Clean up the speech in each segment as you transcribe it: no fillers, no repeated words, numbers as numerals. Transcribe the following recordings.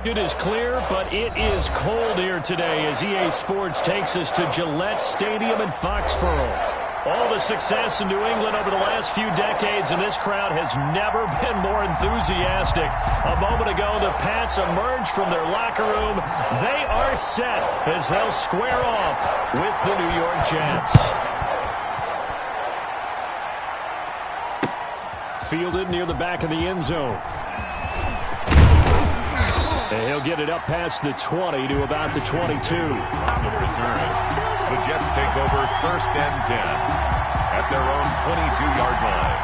It is clear, but it is cold here today as EA Sports takes us to Gillette Stadium in Foxborough. All the success in New England over the last few decades, and this crowd has never been more enthusiastic. A moment ago, the Pats emerged from their locker room. They are set as they'll square off with the New York Jets. Fielded near the back of the end zone. And he'll get it up past the 20 to about the 22. On the return. The Jets take over 1st and 10 at their own 22-yard line.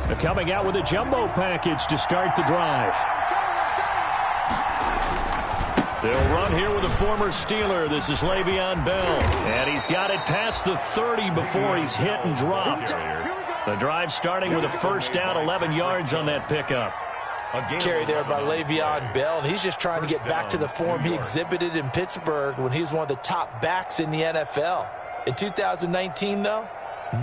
They're coming out with a jumbo package to start the drive. They'll run here with a former Steeler. This is Le'Veon Bell. And he's got it past the 30 before he's hit and dropped. The drive starting with a first down, 11 yards on that pickup. Carry there by Le'Veon Bell. And he's just trying to get back to the form he exhibited in Pittsburgh when he was one of the top backs in the NFL. In 2019, though,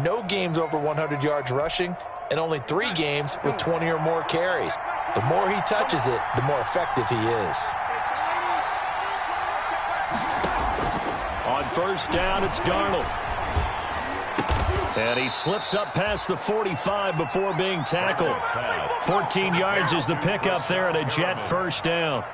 no games over 100 yards rushing and only 3 games with 20 or more carries. The more he touches it, the more effective he is. On first down, it's Darnold. And he slips up past the 45 before being tackled. 14 yards is the pickup there at a Jet first down.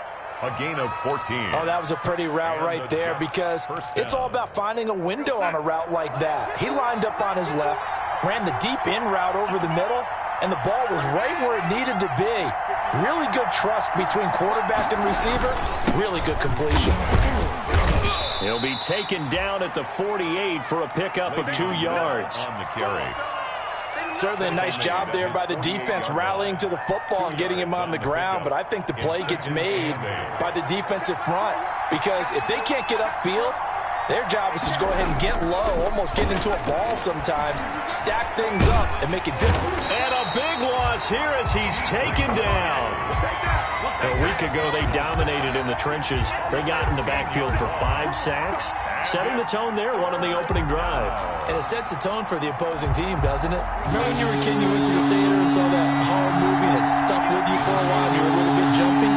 A gain of 14. Oh, that was a pretty route right there because it's all about finding a window on a route like that. He lined up on his left, ran the deep in route over the middle, and the ball was right where it needed to be. Really good trust between quarterback and receiver. Really good completion. He'll be taken down at the 48 for a pickup of 2 yards. On the carry. Certainly a nice job there by the defense rallying to the football and getting him on the ground, but I think the play gets made by the defensive front because if they can't get upfield, their job is to go ahead and get low, almost get into a ball sometimes, stack things up, and make it difficult. And a big loss here as he's taken down. A week ago, they dominated in the trenches. They got in the backfield for 5 sacks, setting the tone there, one on the opening drive. And it sets the tone for the opposing team, doesn't it? Remember when you were a kid, you went to the theater and saw that horror movie and it stuck with you for a while and you were a little bit jumpy?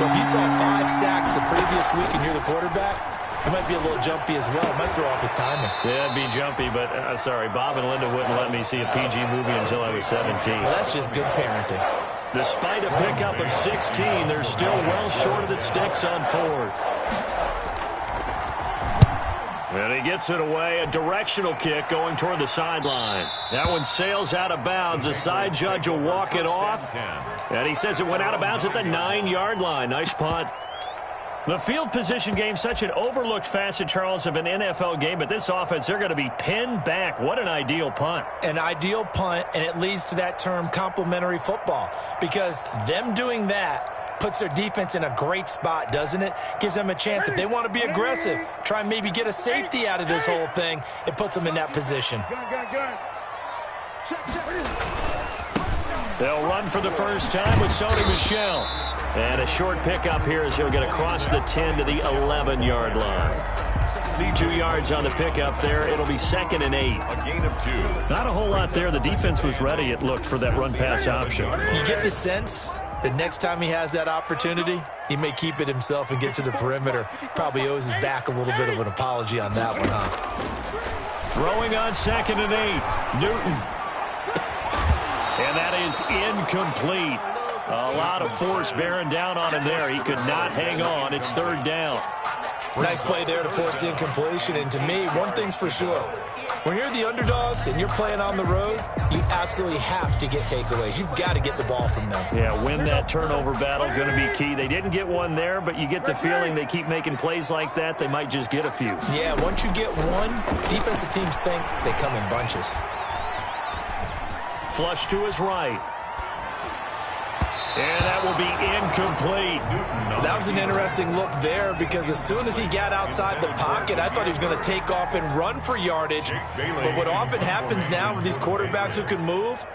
Well, if you saw 5 sacks the previous week and you're the quarterback, it might be a little jumpy as well. It might throw off his timing. Yeah, it'd be jumpy, but sorry, Bob and Linda wouldn't let me see a PG movie until I was 17. Well, that's just good parenting. Despite a pickup of 16, they're still well short of the sticks on 4th. And he gets it away, a directional kick going toward the sideline. That one sails out of bounds. The side judge will walk it off. And he says it went out of bounds at the 9-yard line. Nice punt. The field position game, such an overlooked facet, Charles, of an NFL game, but this offense, they're going to be pinned back. What an ideal punt. An ideal punt, and it leads to that term complementary football, because them doing that puts their defense in a great spot, doesn't it? Gives them a chance. If they want to be aggressive, try and maybe get a safety out of this whole thing, it puts them in that position. They'll run for the first time with Sony Michel. And a short pickup here as he'll get across the 10 to the 11-yard line. 2 yards on the pickup there. It'll be 2nd and 8. A gain of 2. Not a whole lot there. The defense was ready, it looked, for that run-pass option. You get the sense that next time he has that opportunity, he may keep it himself and get to the perimeter. Probably owes his back a little bit of an apology on that one, huh? Throwing on 2nd and 8. Newton. And that is incomplete. A lot of force bearing down on him there. He could not hang on. It's 3rd down. Nice play there to force the incompletion. And to me, one thing's for sure. When you're the underdogs and you're playing on the road, you absolutely have to get takeaways. You've got to get the ball from them. Yeah, win that turnover battle, going to be key. They didn't get one there, but you get the feeling they keep making plays like that, they might just get a few. Yeah, once you get one, defensive teams think they come in bunches. Flush to his right. And that will be incomplete. That was an interesting look there because as soon as he got outside the pocket, I thought he was going to take off and run for yardage. But what often happens now with these quarterbacks who can move,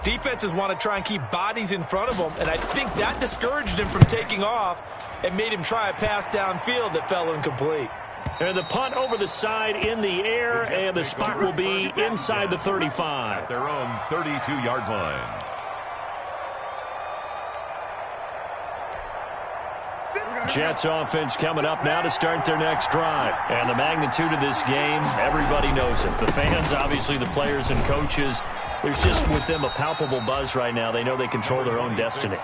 Defenses want to try and keep bodies in front of them, and I think that discouraged him from taking off and made him try a pass downfield that fell incomplete. And the punt over the side in the air, and the spot will be inside the 35. At their own 32-yard line. Jets offense coming up now to start their next drive. And the magnitude of this game, everybody knows it. The fans, obviously the players and coaches. There's just with them a palpable buzz right now. They know they control their own destiny.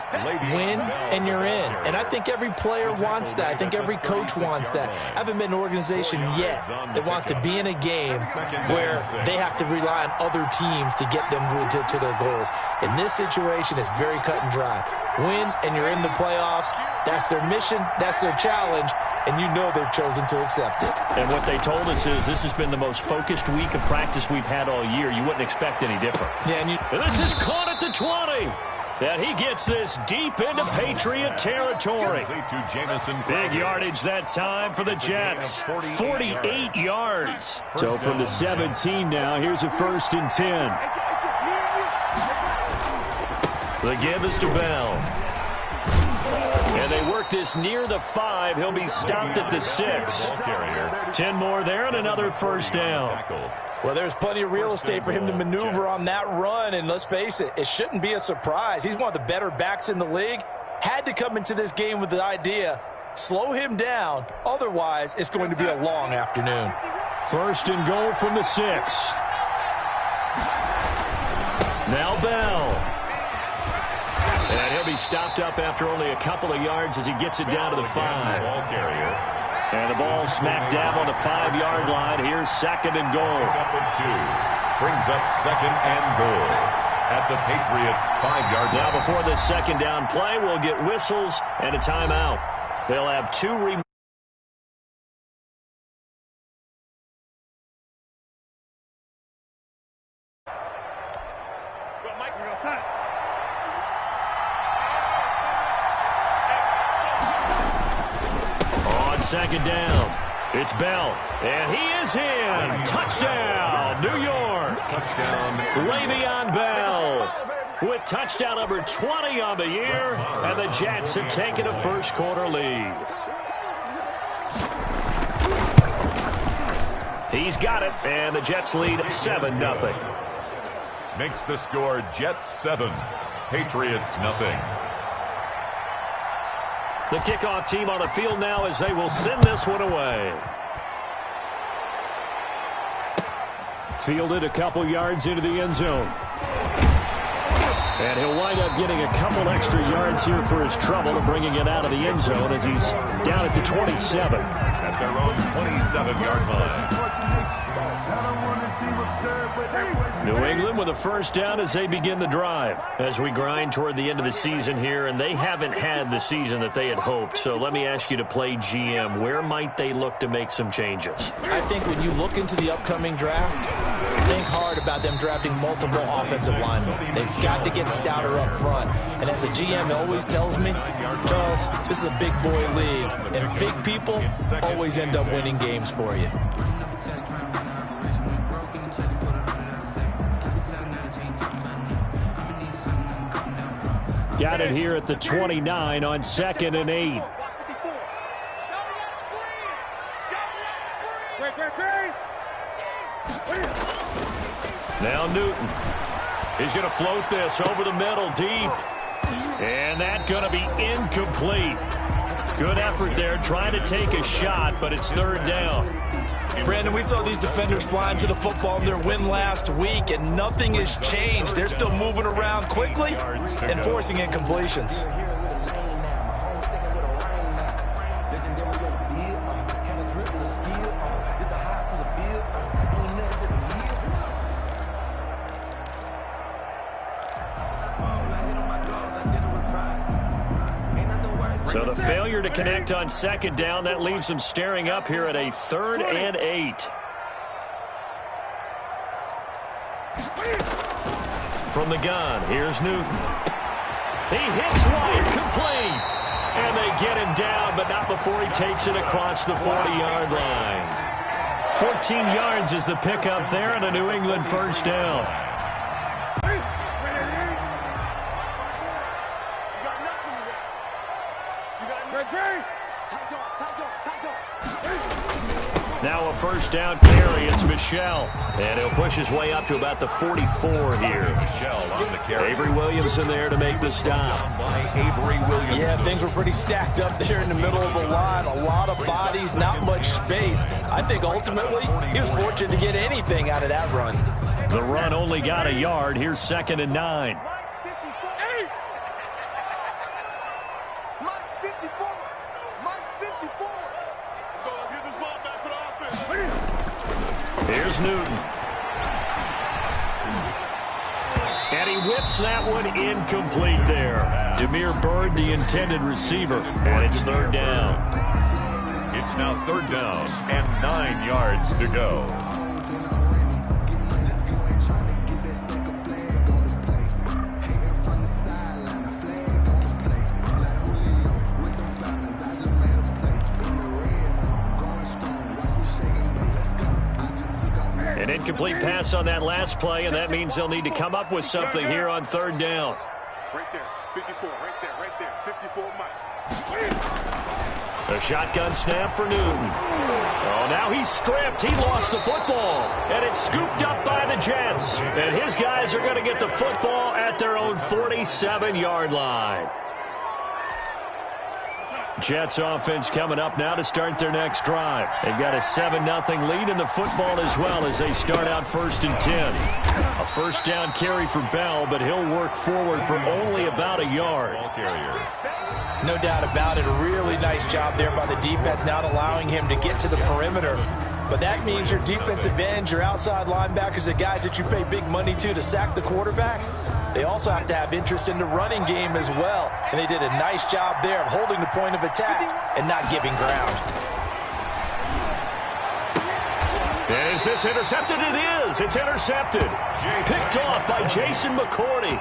Win and you're in. And I think every player wants that. I think every coach wants that. I haven't been an organization yet that wants to be in a game where they have to rely on other teams to get them to their goals. In this situation, it's very cut and dry. Win and you're in the playoffs. That's their mission. That's their challenge. And you know they've chosen to accept it. And what they told us is this has been the most focused week of practice we've had all year. You wouldn't expect any different. Yeah, and this is caught at the 20. And he gets this deep into Patriot territory. Big yardage that time for the Jets. 48 yards. So from the 17 now, here's a 1st and 10. The give is to Bell. And they work this near the 5. He'll be stopped at the 6. 10 more there and another 1st down. Well, there's plenty of real estate for him to maneuver on that run, and let's face it, it shouldn't be a surprise. He's one of the better backs in the league. Had to come into this game with the idea, slow him down, otherwise it's going to be a long afternoon. 1st and goal from the 6. Now Bell. And he'll be stopped up after only a couple of yards as he gets it down to the 5. And the ball smacked down on the 5-yard line. Here's 2nd and goal. Up and 2. Brings up 2nd and goal at the Patriots' 5-yard line. Now before this 2nd down play, we'll get whistles and a timeout. They'll have 2 remaining. On 2nd down, it's Bell, and he is in. Touchdown, New York. Touchdown, Le'Veon Bell with touchdown number 20 on the year, and the Jets have taken a first-quarter lead. He's got it, and the Jets lead 7-0. Makes the score Jets 7, Patriots nothing. The kickoff team on the field now as they will send this one away. Fielded a couple yards into the end zone. And he'll wind up getting a couple extra yards here for his trouble and bringing it out of the end zone as he's down at the 27. At their own 27-yard line. New England with a 1st down as they begin the drive. As we grind toward the end of the season here, and they haven't had the season that they had hoped. So let me ask you to play GM. Where might they look to make some changes? I think when you look into the upcoming draft, think hard about them drafting multiple offensive linemen. They've got to get stouter up front. And as a GM always tells me, Charles, this is a big boy league, and big people always end up winning games for you. Got it here at the 29 on 2nd and 8. Now Newton. He's going to float this over the middle deep. And that's going to be incomplete. Good effort there trying to take a shot, but it's 3rd down. Brandon, we saw these defenders flying to the football in their win last week, and nothing has changed. They're still moving around quickly and forcing incompletions. So the failure to connect on 2nd down, that leaves them staring up here at a 3rd and 8. From the gun, here's Newton. He hits White, complete. And they get him down, but not before he takes it across the 40-yard line. 14 yards is the pickup there, and a New England 1st down. Now a first down carry. It's Michel. And he'll push his way up to about the 44 here. Michel on the carry. Avery Williamson there to make the stop. By Avery Williamson. Yeah, things were pretty stacked up there in the middle of the line. A lot of bodies, not much space. I think ultimately he was fortunate to get anything out of that run. The run only got a yard. Here's 2nd and 9. Here's Newton. And he whips that one incomplete there. Demir Bird, the intended receiver. And it's 3rd down. It's now 3rd down and 9 yards to go. An incomplete pass on that last play, and that means they'll need to come up with something here on 3rd down. Right there, 54, right there, 54 Mike. A shotgun snap for Newton. Oh, now he's stripped. He lost the football, and it's scooped up by the Jets. And his guys are going to get the football at their own 47-yard line. Jets offense coming up now to start their next drive. They've got a 7-0 lead in the football as well as they start out 1st and 10. A first down carry for Bell, but he'll work forward for only about a yard. Ball carrier. No doubt about it. A really nice job there by the defense, not allowing him to get to the perimeter. But that means your defensive ends, your outside linebackers, the guys that you pay big money to sack the quarterback, they also have to have interest in the running game as well. And they did a nice job there of holding the point of attack and not giving ground. Is this intercepted? It is. It's intercepted. Picked off by Jason McCourty.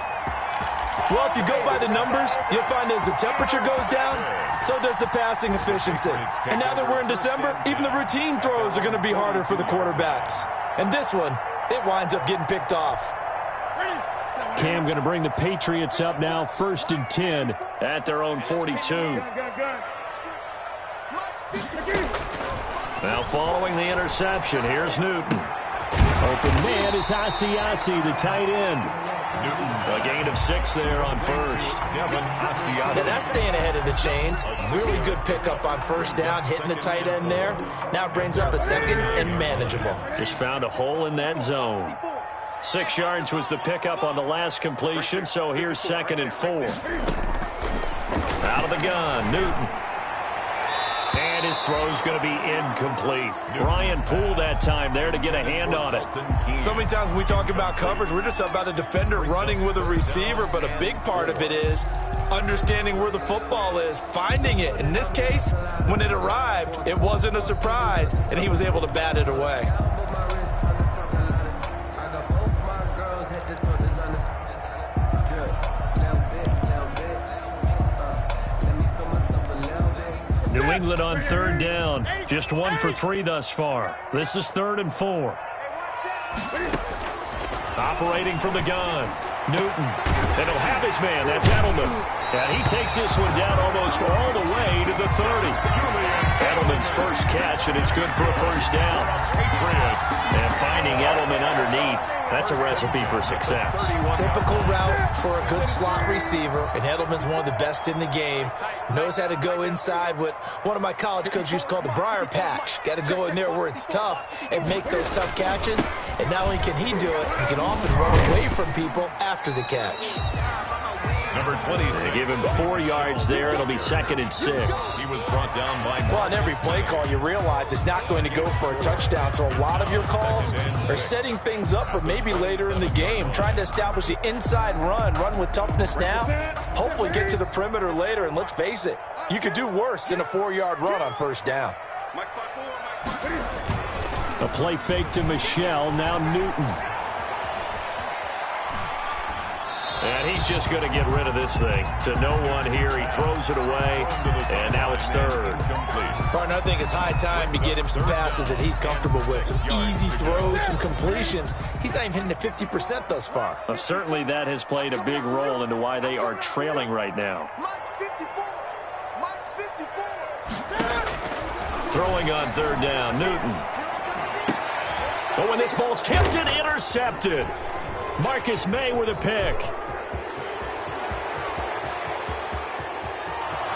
Well, if you go by the numbers, you'll find as the temperature goes down, so does the passing efficiency. And now that we're in December, even the routine throws are going to be harder for the quarterbacks. And this one, it winds up getting picked off. Cam going to bring the Patriots up now 1st and 10 at their own 42. Now following the interception, here's Newton. Open man is Asiasi, the tight end. A gain of 6 there on 1st. Yeah, that's staying ahead of the chains. Really good pickup on 1st down, hitting the tight end there. Now it brings up a 2nd and manageable. Just found a hole in that zone. 6 yards was the pickup on the last completion, so here's 2nd and 4. Out of the gun, Newton. And his throw's going to be incomplete. Ryan Poole that time there to get a hand on it. So many times when we talk about coverage, we're just about a defender running with a receiver, but a big part of it is understanding where the football is, finding it. In this case, when it arrived, it wasn't a surprise, and he was able to bat it away. New England on 3rd down. Just 1 for 3 thus far. This is 3rd and 4. Operating from the gun. Newton. And he'll have his man. That's Edelman. And he takes this one down almost all the way to the 30. Edelman's first catch, and it's good for a 1st down. And finding Edelman underneath, that's a recipe for success. Typical route for a good slot receiver, and Edelman's one of the best in the game. Knows how to go inside what one of my college coaches used to call the briar patch. Got to go in there where it's tough and make those tough catches. And not only can he do it, he can often run away from people after the catch. Number 26. They give him 4 yards there. It'll be 2nd and 6. He was brought down by... Well, on every play call, you realize it's not going to go for a touchdown. So a lot of your calls are setting things up for maybe later in the game, trying to establish the inside run with toughness now, hopefully get to the perimeter later. And let's face it, you could do worse than a 4-yard run on 1st down. A play fake to Michel. Now Newton. And he's just going to get rid of this thing. To no one here. He throws it away, and now it's 3rd. Partner, I think it's high time to get him some passes that he's comfortable with. Some easy throws, some completions. He's not even hitting at 50% thus far. Well, certainly that has played a big role into why they are trailing right now. Throwing on 3rd down, Newton. Oh, and this ball's tipped and intercepted. Marcus May with a pick.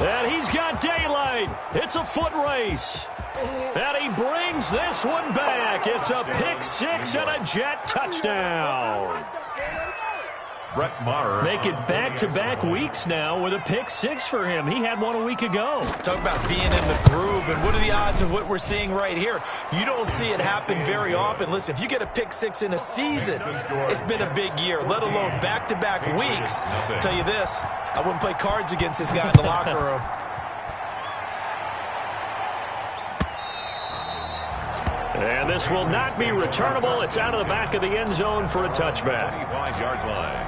And he's got daylight. It's a foot race. And he brings this one back. It's a pick six and a Jet touchdown. Brett Maher. Make it back-to-back weeks now with a pick six for him. He had one a week ago. Talk about being in the groove, and what are the odds of what we're seeing right here? You don't see it happen very often. Listen, if you get a pick six in a season, it's been a big year, let alone back-to-back weeks. I'll tell you this, I wouldn't play cards against this guy in the locker room. And this will not be returnable. It's out of the back of the end zone for a touchback. 25-yard line.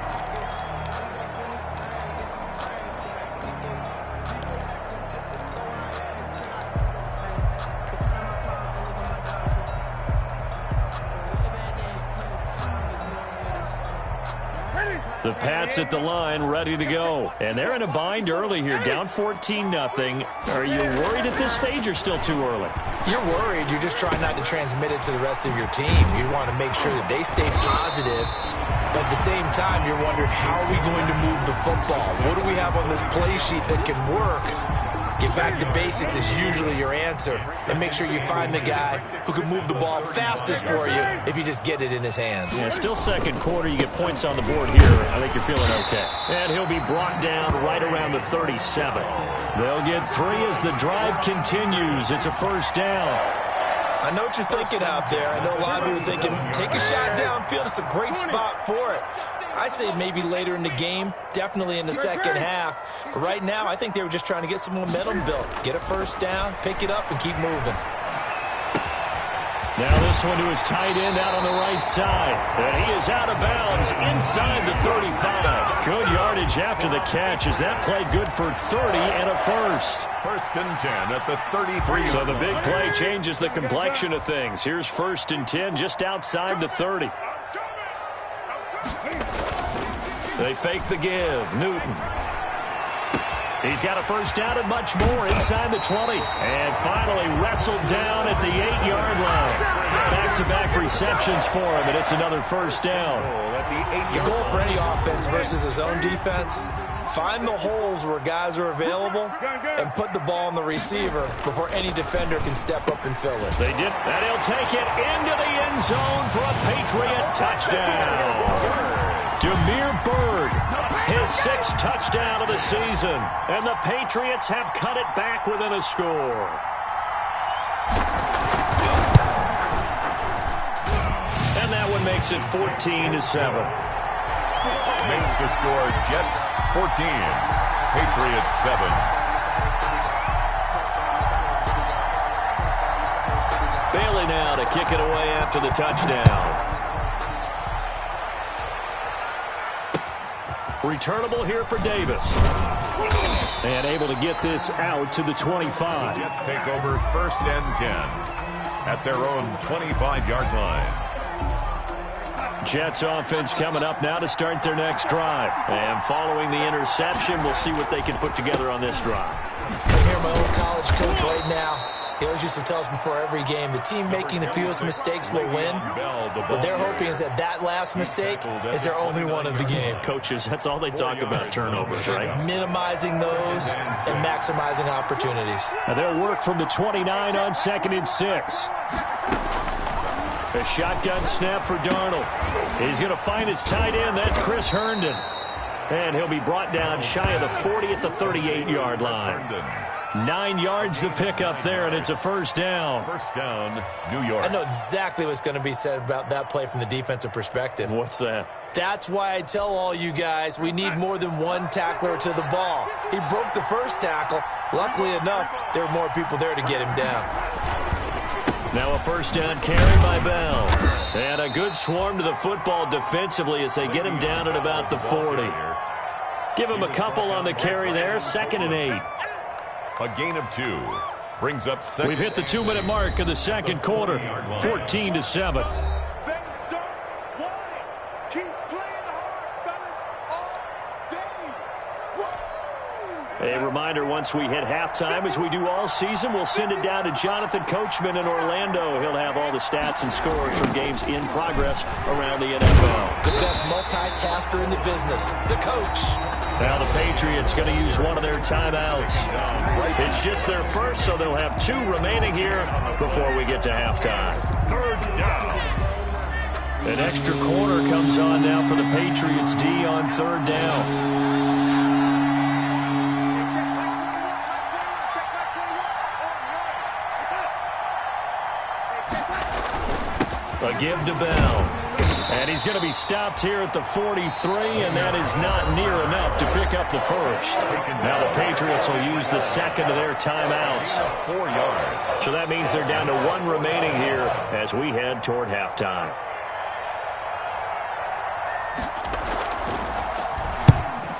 The Pats at the line, ready to go. And they're in a bind early here, down 14-0. Are you worried at this stage or still too early? You're worried. You're just trying not to transmit it to the rest of your team. You want to make sure that they stay positive. But at the same time, you're wondering, how are we going to move the football? What do we have on this play sheet that can work? Get back to basics is usually your answer. And make sure you find the guy who can move the ball fastest for you if you just get it in his hands. Yeah, still second quarter. You get points on the board here. I think you're feeling okay. And he'll be brought down right around the 37. They'll get three as the drive continues. It's a first down. I know what you're thinking out there. I know a lot of you are thinking, take a shot downfield. It's a great spot for it. I'd say maybe later in the game, definitely in the second half. But right now, I think they were just trying to get some momentum built. Get a first down, pick it up, and keep moving. Now this one to his tight end out on the right side. And he is out of bounds inside the 35. Good yardage after the catch as that play good for 30 and a first. First and 10 at the 33. So the big play changes the complexion of things. Here's first and 10 just outside the 30. They fake the give. Newton. He's got a first down and much more inside the 20. And finally wrestled down at the 8-yard line. Back-to-back receptions for him, and it's another first down. The goal for any offense versus his own defense, find the holes where guys are available and put the ball on the receiver before any defender can step up and fill it. They did, and he'll take it into the end zone for a Patriot touchdown. Demir Bird, his sixth touchdown of the season, and the Patriots have cut it back within a score. And that one makes it 14-7. Makes the score Jets 14, Patriots 7. Bailey now to kick it away after the touchdown. Returnable here for Davis. And able to get this out to the 25. Jets take over first and 10 at their own 25-yard line. Jets offense coming up now to start their next drive. And following the interception, we'll see what they can put together on this drive. I hear my old college coach right now. He always used to tell us before every game, the team making the fewest mistakes will win. What they're hoping is that that last mistake is their only one of the game. Coaches, that's all they talk about, turnovers, right? Minimizing those and maximizing opportunities. Now they'll work from the 29 on 2nd and 6. A shotgun snap for Darnold. He's going to find his tight end. That's Chris Herndon. And he'll be brought down shy of the 40 at the 38-yard line. 9 yards to pick up there, and it's a first down. First down, New York. I know exactly what's going to be said about that play from the defensive perspective. What's that? That's why I tell all you guys we need more than one tackler to the ball. He broke the first tackle. Luckily enough, there were more people there to get him down. Now a first down carry by Bell. And a good swarm to the football defensively as they get him down at about the 40. Give him a couple on the carry there, 2nd and 8. A gain of 2 brings up second. We've hit the 2-minute mark of the second quarter, 14-7. A reminder, once we hit halftime, as we do all season, we'll send it down to Jonathan Coachman in Orlando. He'll have all the stats and scores from games in progress around the NFL. The best multitasker in the business, the coach. Now the Patriots going to use one of their timeouts. It's just their first, so they'll have 2 remaining here before we get to halftime. Third down. An extra corner comes on now for the Patriots D on 3rd down. A give to Bell. And he's going to be stopped here at the 43, and that is not near enough to pick up the first. Now the Patriots will use the second of their timeouts. 4 yards. So that means they're down to 1 remaining here as we head toward halftime.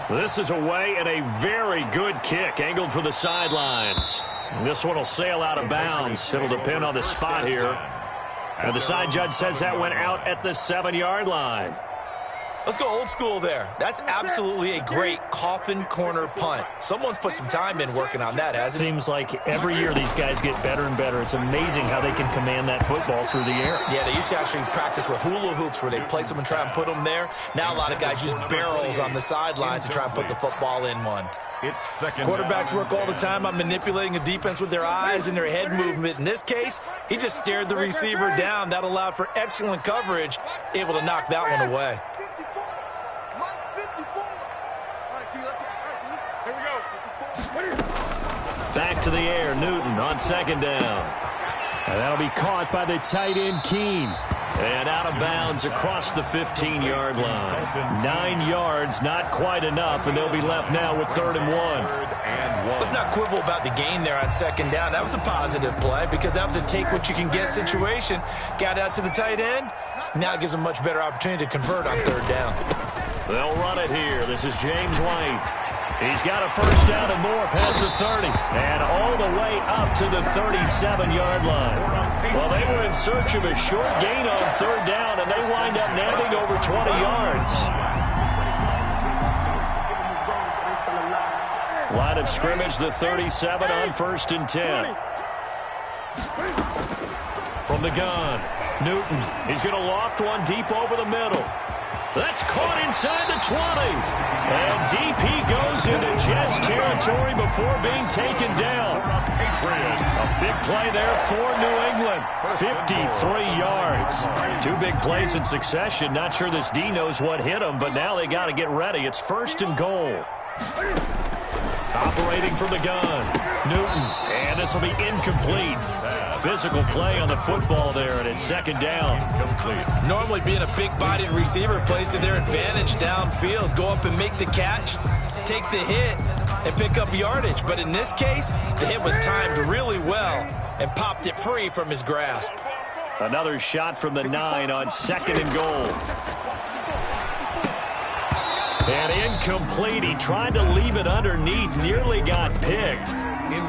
This is away and a very good kick angled for the sidelines. This one will sail out of bounds. It'll depend on the spot here. And the side judge says that went out at the 7-yard line. Let's go old school there. That's absolutely a great coffin corner punt. Someone's put some time in working on that, hasn't it? Seems like every year these guys get better and better. It's amazing how they can command that football through the air. Yeah, they used to actually practice with hula hoops where they place them and try and put them there. Now a lot of guys use barrels on the sidelines to try and put the football in one. It's second. Quarterbacks work all the time on manipulating a defense with their eyes and their head movement. In this case, he just stared the receiver down. That allowed for excellent coverage, able to knock that one away. Back to the air, Newton on 2nd down. And that'll be caught by the tight end, Keene. And out of bounds across the 15-yard line. 9 yards, not quite enough, and they'll be left now with 3rd and 1. Let's not quibble about the gain there on 2nd down. That was a positive play because that was a take-what-you-can-get situation. Got out to the tight end. Now it gives them a much better opportunity to convert on 3rd down. They'll run it here. This is James White. He's got a first down and more past the 30. And all the way up to the 37-yard line. Well, they were in search of a short gain on 3rd down, and they wind up nabbing over 20 yards. Line of scrimmage, the 37 on 1st and 10. From the gun, Newton. He's going to loft one deep over the middle. That's caught inside the 20. And DP goes into Jets territory before being taken down. A big play there for New England. 53 yards. 2 big plays in succession. Not sure this D knows what hit him, but now they got to get ready. It's 1st and goal. Operating from the gun, Newton. And this will be incomplete. Physical play on the football there, and it's 2nd down. Normally being a big-bodied receiver plays to their advantage downfield. Go up and make the catch, take the hit, and pick up yardage. But in this case, the hit was timed really well and popped it free from his grasp. Another shot from the 9 on 2nd and goal. And incomplete. He tried to leave it underneath, nearly got picked.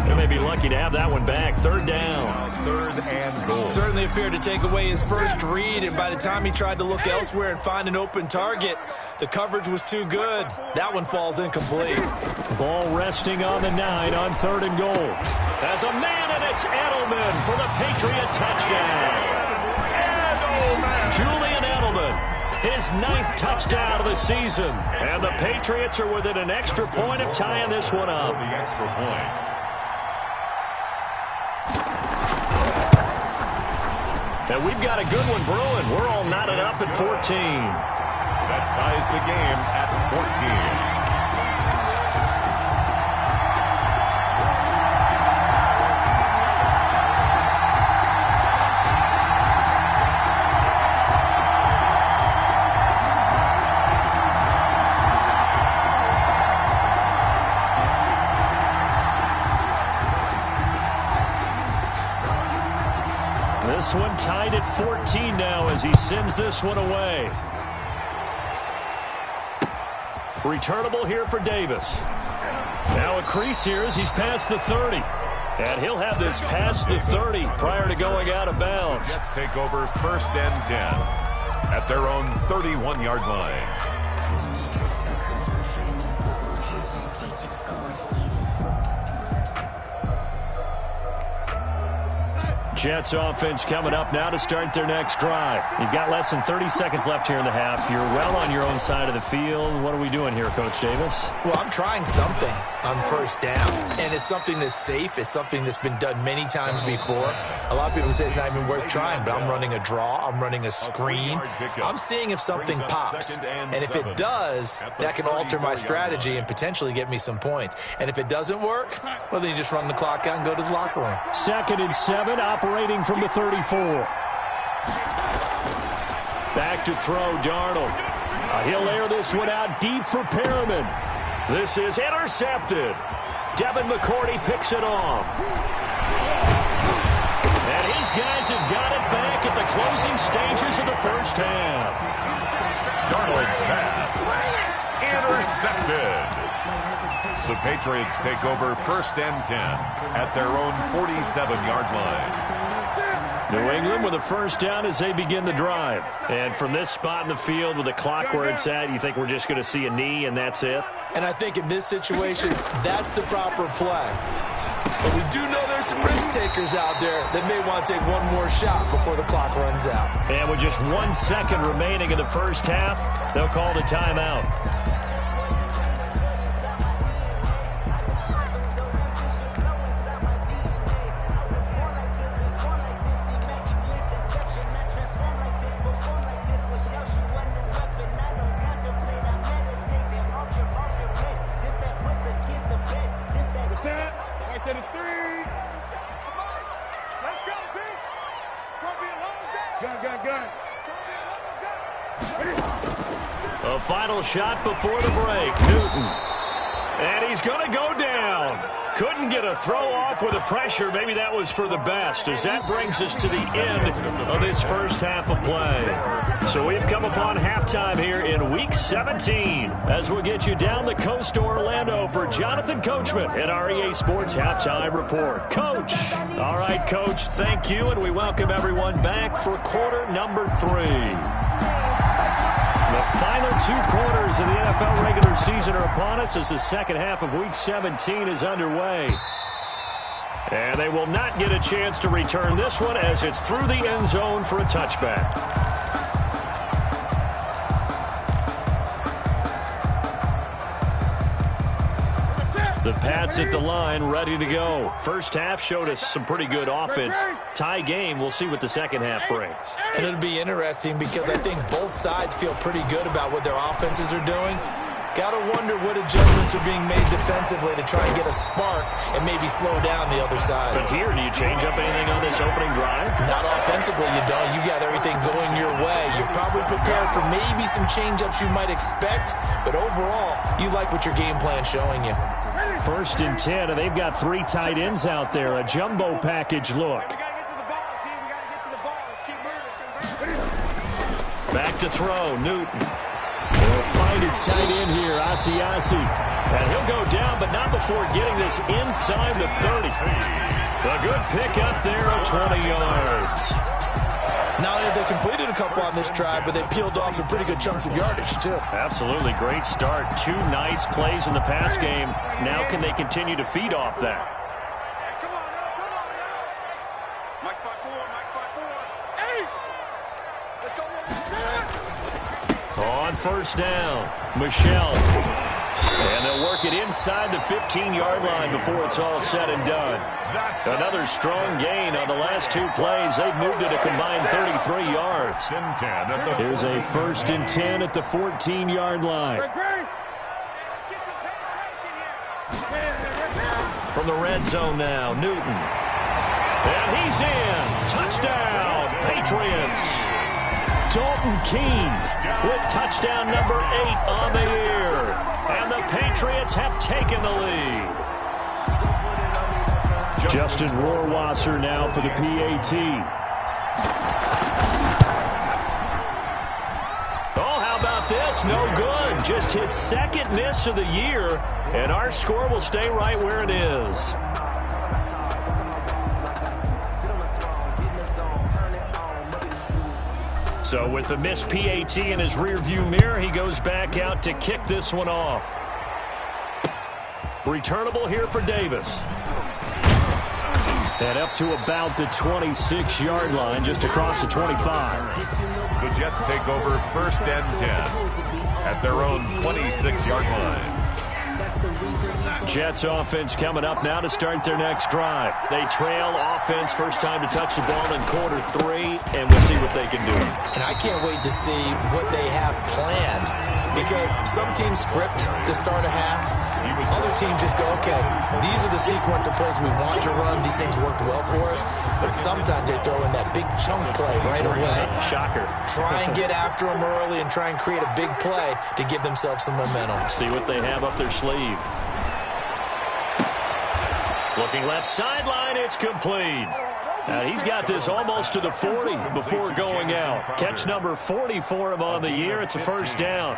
They may be lucky to have that one back. 3rd down. 3rd and goal. Certainly appeared to take away his first read, and by the time he tried to look elsewhere and find an open target, the coverage was too good. That one falls incomplete. Ball resting on the 9 on 3rd and goal. As a man, and it's Edelman for the Patriot touchdown. Julian Edelman, his 9th touchdown of the season. And the Patriots are within an extra point of tying this one up. The extra point. And we've got a good one brewing. We're all knotted up at 14. That ties the game at 14. This one tied at 14 now as he sends this one away. Returnable here for Davis. Now a crease here as he's past the 30. And he'll have this past the 30 prior to going out of bounds. Jets take over 1st and 10 at their own 31-yard line. Jets offense coming up now to start their next drive. You've got less than 30 seconds left here in the half. You're well on your own side of the field. What are we doing here, Coach Davis? Well, I'm trying something on first down, and it's something that's safe. It's something that's been done many times before. A lot of people say it's not even worth trying, but I'm running a draw. I'm running a screen. I'm seeing if something pops, and if it does, that can alter my strategy and potentially get me some points. And if it doesn't work, well, then you just run the clock out and go to the locker room. 2nd and 7, operating from the 34. Back to throw, Darnold. He'll air this one out deep for Perriman. This is intercepted. Devin McCourty picks it off. And his guys have got it back at the closing stages of the first half. Darnold's pass. Intercepted. The Patriots take over 1st and 10 at their own 47-yard line. New England with a first down as they begin the drive. And from this spot in the field with the clock where it's at, you think we're just going to see a knee and that's it? And I think in this situation, that's the proper play. But we do know there's some risk takers out there that may want to take one more shot before the clock runs out. And with just 1 second remaining in the first half, they'll call the timeout. A final shot before the break. Newton. And he's going to go down. Couldn't get a throw off with the pressure. Maybe that was for the best, as that brings us to the end of this first half of play. So we've come upon halftime here in Week 17 as we'll get you down the coast to Orlando for Jonathan Coachman at our EA Sports Halftime Report. Coach. All right, Coach, thank you, and we welcome everyone back for quarter number 3. The final 2 quarters of the NFL regular season are upon us as the second half of Week 17 is underway. And they will not get a chance to return this one as it's through the end zone for a touchback. The Pats at the line, ready to go. First half showed us some pretty good offense. Tie game, we'll see what the second half brings. And it'll be interesting because I think both sides feel pretty good about what their offenses are doing. Got to wonder what adjustments are being made defensively to try and get a spark and maybe slow down the other side. But here, do you change up anything on this opening drive? Not offensively, you don't. You got everything going your way. You're probably prepared for maybe some change-ups you might expect, but overall, you like what your game plan's showing you. 1st and 10, and they've got 3 tight ends out there. A jumbo package look. Back to throw, Newton. He'll find his tight end here, Asiasi. And he'll go down, but not before getting this inside the 30. A good pickup there of 20 yards. Not only have they completed a couple on this drive, but they peeled off some pretty good chunks of yardage, too. Absolutely. Great start. 2 nice plays in the pass game. Now can they continue to feed off that? On first down, Michelle. And they'll work it inside the 15-yard line before it's all said and done. Another strong gain on the last 2 plays. They've moved it a combined 33 yards. Here's a 1st and 10 at the 14-yard line. From the red zone now, Newton. And he's in. Touchdown, Patriots. Dalton Keene with touchdown number 8 on the year. And the Patriots have taken the lead. Justin Rohrwasser now for the PAT. Oh, how about this? No good. Just his 2nd miss of the year. And our score will stay right where it is. So with the missed PAT in his rearview mirror, he goes back out to kick this one off. Returnable here for Davis. And up to about the 26-yard line, just across the 25. The Jets take over 1st and 10 at their own 26-yard line. Jets offense coming up now to start their next drive. They trail offense, first time to touch the ball in quarter 3, and we'll see what they can do. And I can't wait to see what they have planned, because some teams script to start a half. Other teams just go, okay, these are the sequence of plays we want to run. These things worked well for us. But sometimes they throw in that big chunk play right away. Shocker. Try and get after them early and try and create a big play to give themselves some momentum. See what they have up their sleeve. Looking left sideline, it's complete. He's got this almost to the 40 before going out. Catch number 40 for him on the year. It's a first down.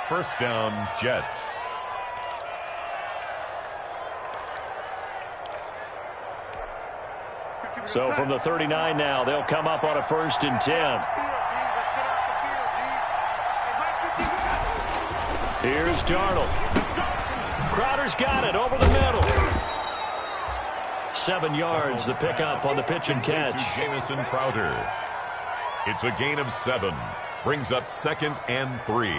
First down, Jets. So from the 39 now, they'll come up on a 1st and 10. Here's Darnold. Crowder's got it over the middle. 7 yards, the pickup on the pitch and catch. Jamison Crowder. It's a gain of 7. Brings up 2nd and 3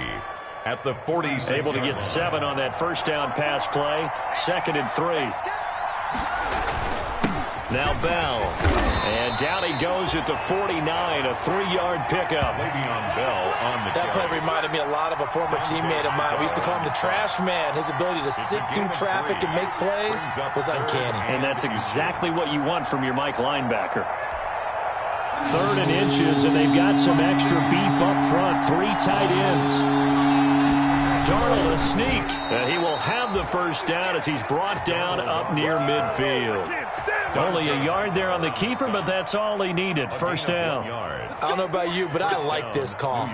at the 46. Able to get 7 on that first down pass play. 2nd and 3. Now Bell. And down he goes at the 49, a 3-yard pickup. Le'Veon Bell on the That play reminded me a lot of a former teammate of mine. We used to call him the trash man. His ability to sit through traffic and make plays was uncanny. And that's exactly what you want from your Mike linebacker. 3rd and inches, and they've got some extra beef up front. 3 tight ends. Darnold a sneak, and he will have the first down as he's brought down up near midfield. Only a yard there on the keeper, but that's all he needed. First down. I don't know about you, but I like this call.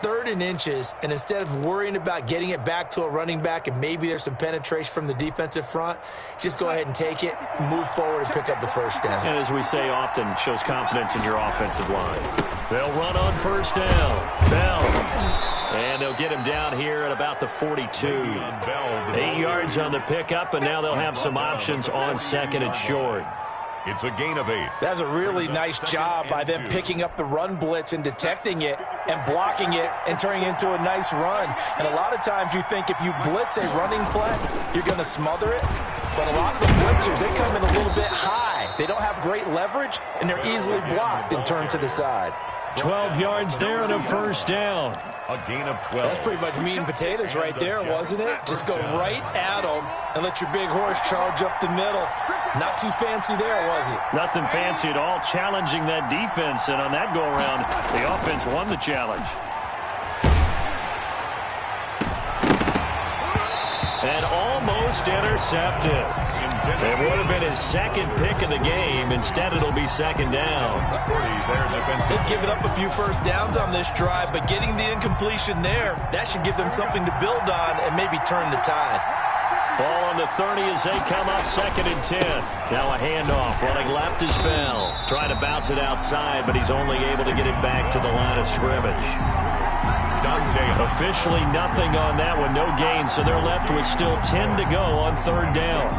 3rd and inches, and instead of worrying about getting it back to a running back and maybe there's some penetration from the defensive front, just go ahead and take it, move forward, and pick up the first down. And as we say often, shows confidence in your offensive line. They'll run on first down. Bell. And they'll get him down here at about the 42. 8 yards on the pickup, and now they'll have some options on 2nd and short. It's a gain of 8. That's a really nice job by them picking up the run blitz and detecting it and blocking it and turning it into a nice run. And a lot of times you think if you blitz a running play, you're going to smother it. But a lot of the blitzers, they come in a little bit high. They don't have great leverage, and they're easily blocked and turned to the side. 12 yards there and a first down. A gain of 12. That's pretty much meat and potatoes right there, wasn't it? Just go right at them and let your big horse charge up the middle. Not too fancy there, was it? Nothing fancy at all, challenging that defense. And on that go-around, the offense won the challenge. And almost intercepted. It would have been his 2nd pick of the game. Instead, it'll be 2nd down. They've given up a few first downs on this drive, but getting the incompletion there, that should give them something to build on and maybe turn the tide. Ball on the 30 as they come up 2nd and 10. Now a handoff. Running left is Bell. Trying to bounce it outside, but he's only able to get it back to the line of scrimmage. Officially nothing on that one, no gain, so they're left with still 10 to go on 3rd down.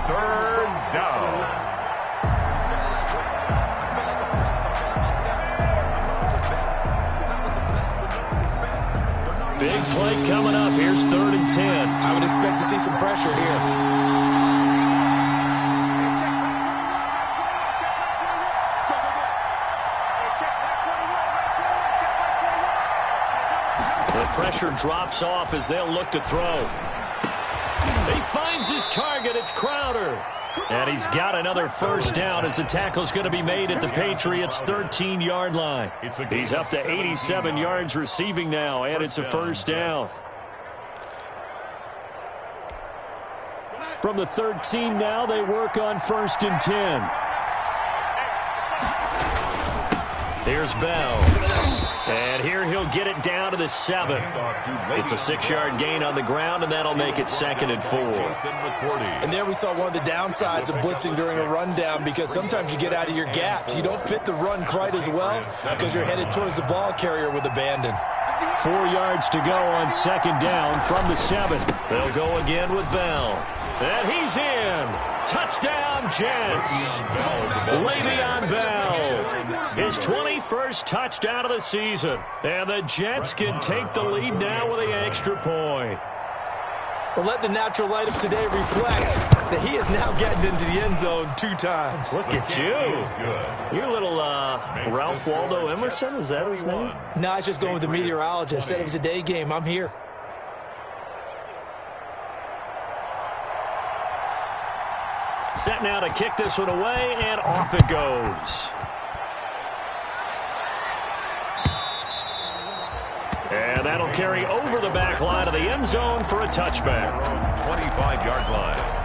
3rd down. Big play coming up. Here's 3rd and 10. I would expect to see some pressure here. Pressure drops off as they'll look to throw. He finds his target. It's Crowder. And he's got another first down as the tackle's going to be made at the Patriots' 13-yard line. He's up to 87 yards receiving now, and it's a first down. From the 13 now, they work on 1st and 10. Here's Bell. And here he'll get it down to the 7. It's a 6-yard gain on the ground, and that'll make it 2nd and 4. And there we saw one of the downsides of blitzing during a rundown, because sometimes you get out of your gaps. You don't fit the run quite as well because you're headed towards the ball carrier with abandon. 4 yards to go on second down from the 7. They'll go again with Bell. And he's in. Touchdown, Jets. Le'Veon Bell. His 21st touchdown of the season. And the Jets can take the lead now with an extra point. Well, let the natural light of today reflect that he is now getting into the end zone 2 times. Look at you. You're a little Ralph Waldo Emerson? Is that his name? No, I was just going with the meteorologist. Said it was a day game. I'm here. Set now to kick this one away, and off it goes. And that'll carry over the back line of the end zone for a touchback. 25-yard line.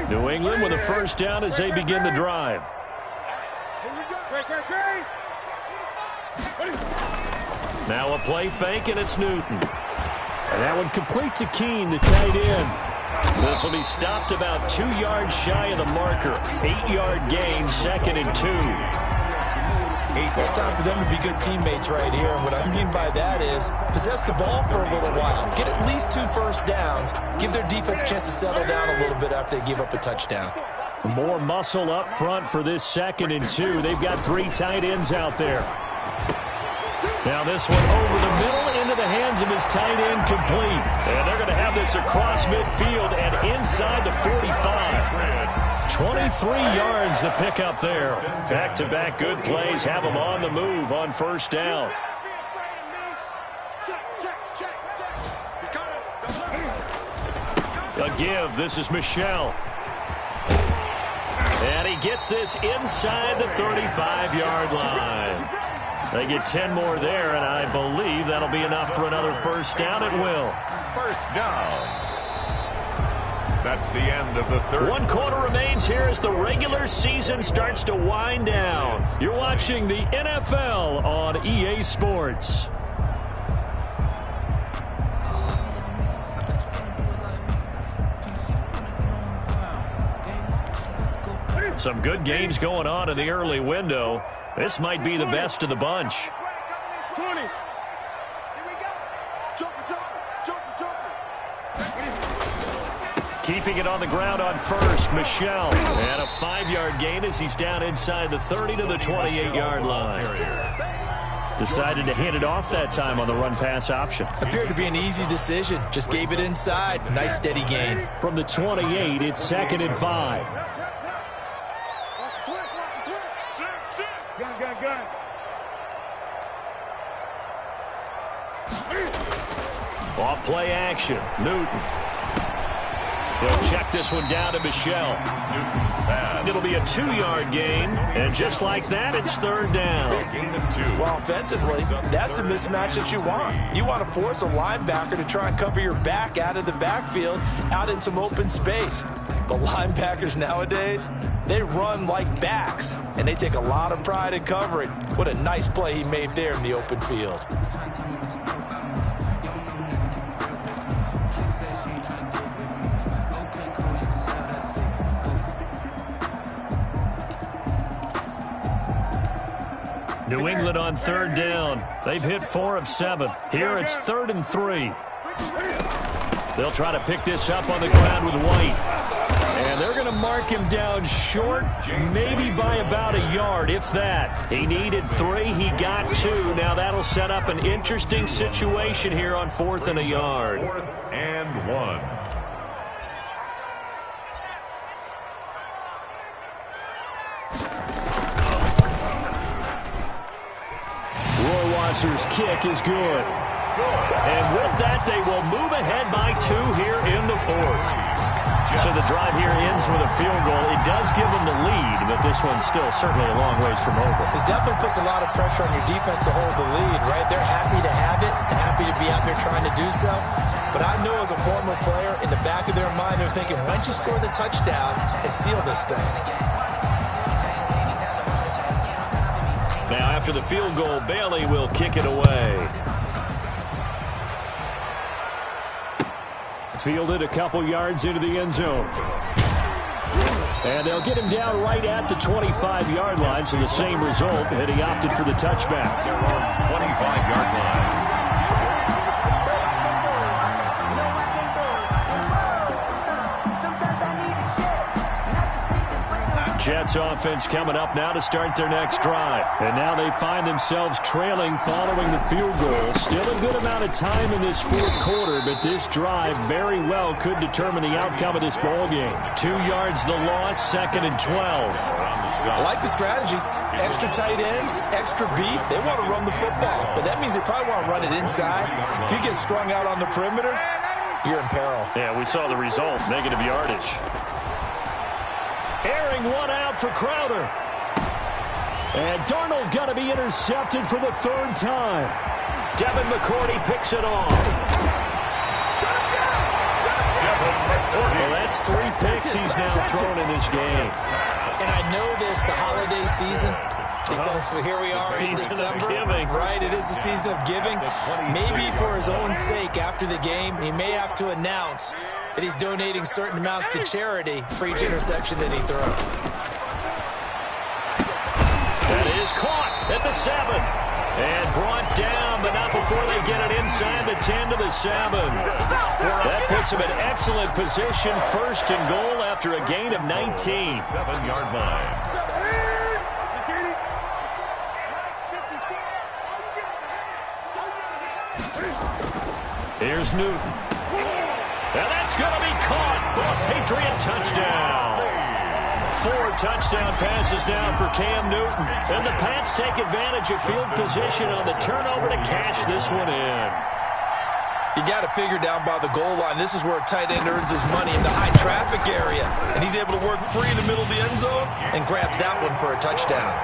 New England with a first down as they begin the drive. Now a play fake, and it's Newton. And that one complete to Keene, the tight end. This will be stopped about 2 yards shy of the marker. 8-yard gain, 2nd and 2. It's time for them to be good teammates right here. And what I mean by that is possess the ball for a little while. Get at least 2 first downs. Give their defense a chance to settle down a little bit after they give up a touchdown. More muscle up front for this 2nd and 2. They've got 3 tight ends out there. Now this one over the middle into the hands of his tight end, complete. And they're going to have this across midfield and inside the 45. 23 yards to pick up there. Back-to-back good plays have them on the move on first down. A give. This is Michel. And he gets this inside the 35-yard line. They get 10 more there, and I believe that'll be enough for another first down. It will. First down. That's the end of the third. 1 quarter remains here as the regular season starts to wind down. You're watching the NFL on EA Sports. Some good games going on in the early window. This might be the best of the bunch. 20. Keeping it on the ground on first, Michel. And a 5-yard gain as he's down inside the 30 to the 28-yard line. Decided to hand it off that time on the run-pass option. Appeared to be an easy decision. Just gave it inside. Nice steady gain. From the 28, it's 2nd and 5. Off play action. Newton. He'll check this one down to Michel. Newton's pass. It'll be a 2-yard gain, and just like that, it's 3rd down. Gain of 2. Well, offensively, that's the mismatch that you want. You want to force a linebacker to try and cover your back out of the backfield, out in some open space. The linebackers nowadays, they run like backs, and they take a lot of pride in covering. What a nice play he made there in the open field. New England on 3rd down. They've hit 4 of 7. Here it's 3rd and 3. They'll try to pick this up on the ground with White. And they're going to mark him down short, maybe by about a yard, if that. He needed 3. He got 2. Now that'll set up an interesting situation here on 4th and a yard. 4th and 1. Wasser's kick is good. And with that, they will move ahead by 2 here in the 4th. So the drive here ends with a field goal. It does give them the lead, but this one's still certainly a long ways from over. It definitely puts a lot of pressure on your defense to hold the lead, right? They're happy to have it and happy to be out there trying to do so. But I know as a former player, in the back of their mind, they're thinking, why don't you score the touchdown and seal this thing? Now, after the field goal, Bailey will kick it away. Fielded a couple yards into the end zone. And they'll get him down right at the 25-yard line, so the same result, and he opted for the touchback. Their own 25-yard line. Jets offense coming up now to start their next drive. And now they find themselves trailing following the field goal. Still a good amount of time in this fourth quarter, but this drive very well could determine the outcome of this ball game. 2 yards the loss, 2nd and 12. I like the strategy. Extra tight ends, extra beef. They want to run the football, but that means they probably want to run it inside. If you get strung out on the perimeter, you're in peril. Yeah, we saw the result, negative yardage. Airing one out for Crowder. And Darnold got to be intercepted for the 3rd time. Devin McCourty picks it off. Well, that's 3 picks he's now thrown in this game. And I know this, the holiday season, because here we are in December. Right, it is the season of giving. Maybe for his own sake after the game, he may have to announce that he's donating certain amounts to charity for each interception that he throws. That is caught at the 7. And brought down, but not before they get it inside the 10 to the 7. That puts him in excellent position, 1st and goal after a gain of 19. 7-yard line. Here's Newton. And that's going to be caught for a Patriot touchdown. 4 touchdown passes now for Cam Newton. And the Pats take advantage of field position on the turnover to cash this one in. You got to figure down by the goal line. This is where a tight end earns his money in the high traffic area. And he's able to work free in the middle of the end zone and grabs that one for a touchdown.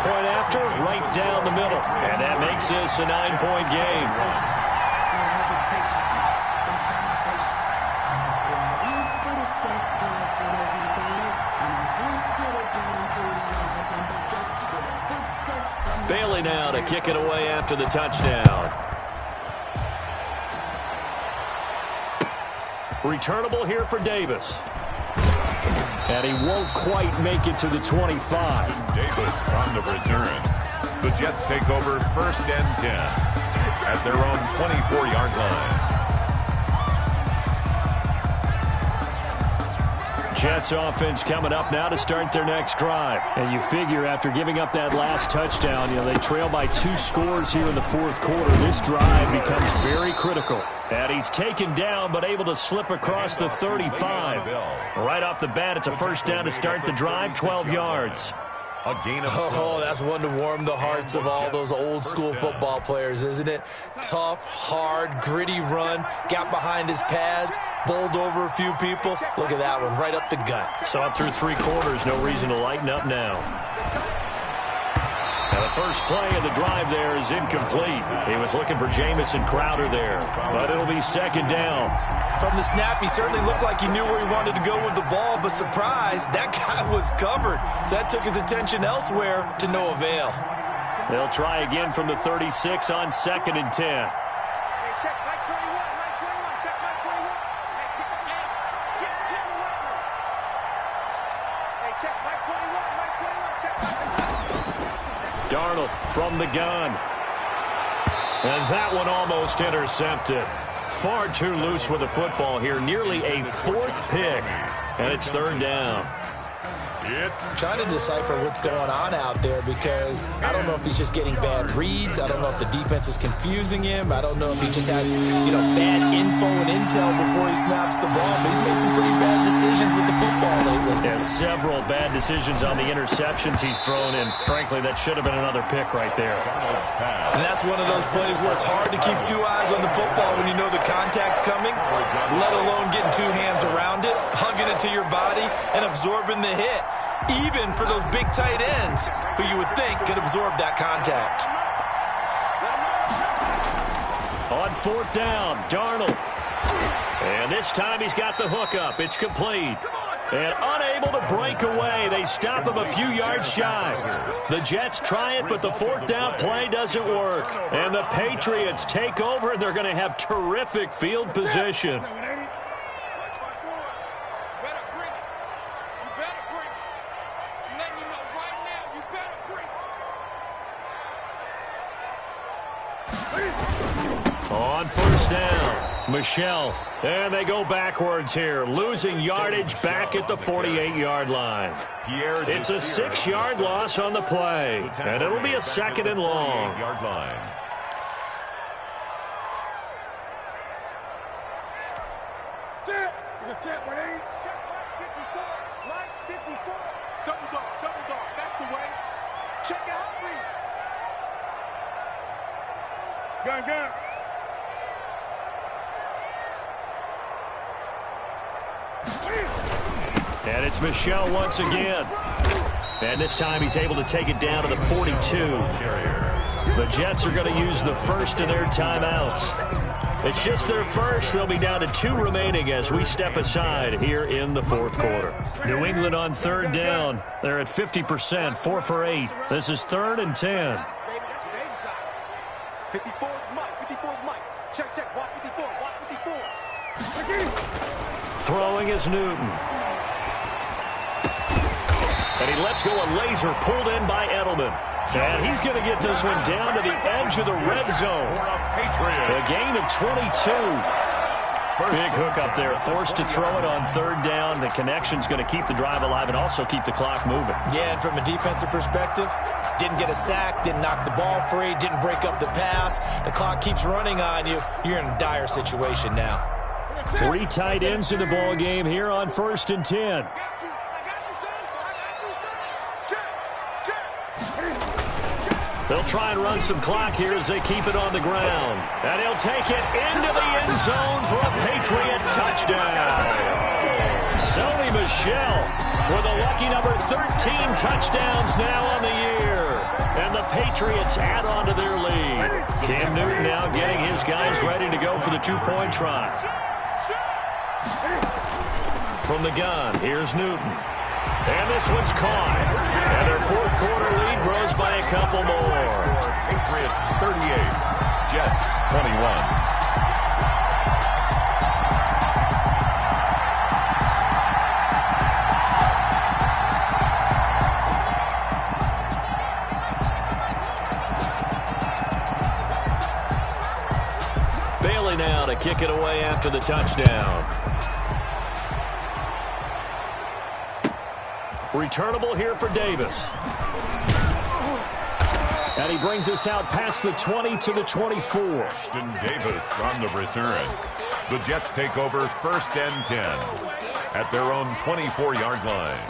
Point after, right down the middle. And that makes this a 9-point game. Bailey now to kick it away after the touchdown. Returnable here for Davis. And he won't quite make it to the 25. Davis on the return. The Jets take over 1st and 10 at their own 24-yard line. Jets offense coming up now to start their next drive. And you figure after giving up that last touchdown, they trail by 2 scores here in the 4th quarter. This drive becomes very critical. And he's taken down but able to slip across the 35. Right off the bat, it's a 1st down to start the drive, 12 yards. A gain of that's one to warm the hearts of all those old school football players, isn't it? Tough, hard, gritty run, got behind his pads, bowled over a few people. Look at that one, right up the gut. So up through 3 quarters, no reason to lighten up now. Now the first play of the drive there is incomplete. He was looking for Jamison Crowder there, but it'll be 2nd down. From the snap, he certainly looked like he knew where he wanted to go with the ball, but surprise, that guy was covered. So that took his attention elsewhere to no avail. They'll try again from the 36 on 2nd and 10. Hey, check Mike 21, Mike 21, check Mike 21. Hey, get the white one. Hey, check Mike 21, Mike 21, check Mike 21. Darnold from the gun. And that one almost intercepted. Far too loose with the football here. Nearly a 4th pick. And it's 3rd down. Trying to decipher what's going on out there because I don't know if he's just getting bad reads. I don't know if the defense is confusing him. I don't know if he just has, bad info and intel before he snaps the ball. But he's made some pretty bad decisions with the football lately. Yeah, several bad decisions on the interceptions he's thrown, and frankly, that should have been another pick right there. And that's one of those plays where it's hard to keep 2 eyes on the football when you know the contact's coming, let alone getting 2 hands around it, hugging it to your body, and absorbing the hit. Even for those big tight ends who you would think could absorb that contact. On 4th down, Darnold. And this time he's got the hookup. It's complete. And unable to break away. They stop him a few yards shy. The Jets try it, but the 4th down play doesn't work. And the Patriots take over, and they're going to have terrific field position. On first down, Michel. And they go backwards here, losing yardage back at the 48-yard line. It's a 6-yard loss on the play, and it'll be a 2nd and long. Gun. And it's Michel once again. And this time he's able to take it down to the 42. The Jets are going to use the first of their timeouts. It's just their first. They'll be down to 2 remaining as we step aside here in the 4th quarter. New England on 3rd down. They're at 50%, 4 for 8. This is 3rd and 10. 54 is Mike. 54 is Mike. Check. Watch 54. Watch 54. Throwing is Newton. And he lets go a laser pulled in by Edelman. And he's going to get this one down to the edge of the red zone. A gain of 22. Big hook up there, forced to throw it on 3rd down. The connection's going to keep the drive alive and also keep the clock moving. Yeah, and from a defensive perspective, didn't get a sack, didn't knock the ball free, didn't break up the pass. The clock keeps running on you. You're in a dire situation now. 3 tight ends in the ball game here on 1st and 10. They'll try and run some clock here as they keep it on the ground. And he'll take it into the end zone for a Patriot touchdown. Sony Michel with a lucky number 13 touchdowns now on the year. And the Patriots add on to their lead. Cam Newton now getting his guys ready to go for the 2-point try. From the gun, here's Newton. And this one's caught. And their 4th quarter lead grows by a couple more. Patriots 38, Jets 21. Bailey now to kick it away after the touchdown. Returnable here for Davis. And he brings us out past the 20 to the 24. Davis on the return. The Jets take over 1st and 10 at their own 24-yard line.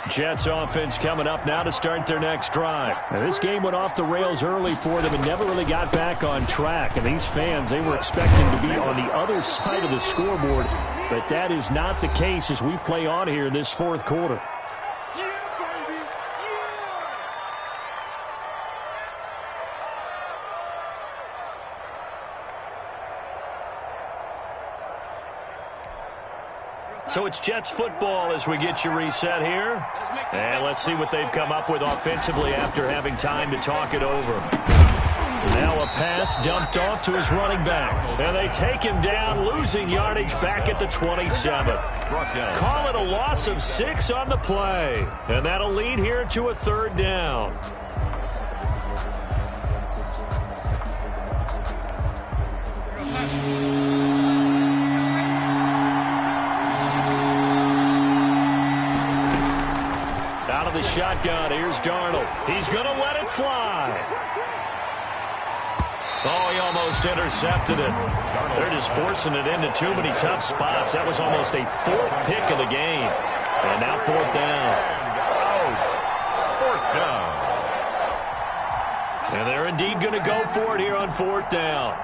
Jets offense coming up now to start their next drive. And this game went off the rails early for them and never really got back on track. And these fans, they were expecting to be on the other side of the scoreboard. But that is not the case as we play on here in this 4th quarter. So it's Jets football as we get you reset here. And let's see what they've come up with offensively after having time to talk it over. Now a pass dumped off to his running back. And they take him down, losing yardage back at the 27th. Call it a loss of 6 on the play. And that'll lead here to a 3rd down. Out of the shotgun, here's Darnold. He's going to let it fly. Oh, he almost intercepted it. They're just forcing it into too many tough spots. That was almost a 4th pick of the game. And now 4th down. Out. 4th down. And they're indeed going to go for it here on 4th down.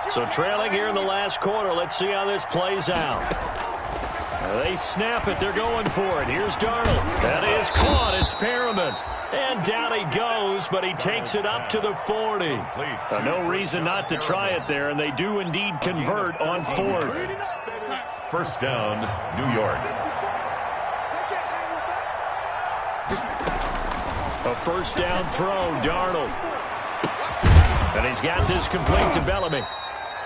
So trailing here in the last quarter. Let's see how this plays out. They snap it. They're going for it. Here's Darnold. That is caught. It's Perriman. And down he goes, but he takes it up to the 40. No reason not to try it there, and they do indeed convert on 4th. 1st down, New York. A 1st down throw, Darnold. And he's got this complete to Bellamy.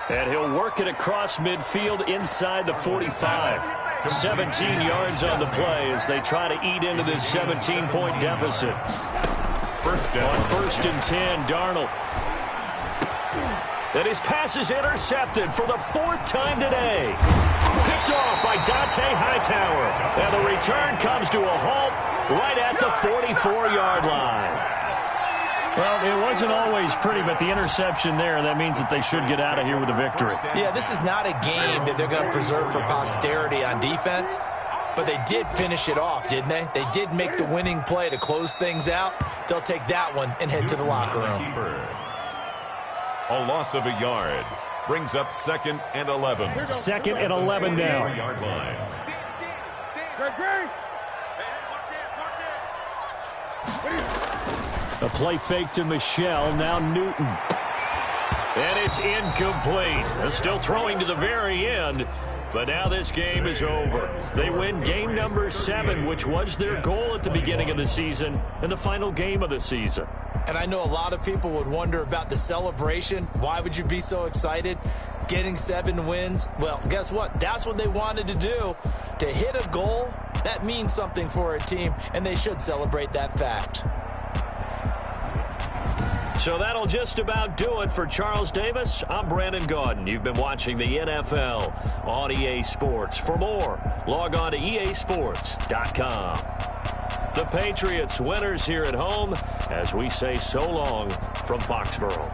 And he'll work it across midfield inside the 45. 17 yards on the play as they try to eat into this 17-point deficit. 1st down. On 1st and 10, Darnold. And his pass is intercepted for the 4th time today. Picked off by Dante Hightower. And the return comes to a halt right at the 44-yard line. Well, it wasn't always pretty, but the interception there, that means that they should get out of here with a victory. Yeah, this is not a game that they're going to preserve for posterity on defense, but they did finish it off, didn't they? They did make the winning play to close things out. They'll take that one and head to the locker room. A loss of a yard brings up 2nd and 11. 2nd and 11 now. Yard line. A play fake to Michelle, now Newton. And it's incomplete. They're still throwing to the very end, but now this game is over. They win game number 7, which was their goal at the beginning of the season, and the final game of the season. And I know a lot of people would wonder about the celebration. Why would you be so excited? Getting 7 wins? Well, guess what? That's what they wanted to do. To hit a goal, that means something for a team, and they should celebrate that fact. So that'll just about do it for Charles Davis. I'm Brandon Gaudin. You've been watching the NFL on EA Sports. For more, log on to easports.com. The Patriots winners here at home as we say so long from Foxborough.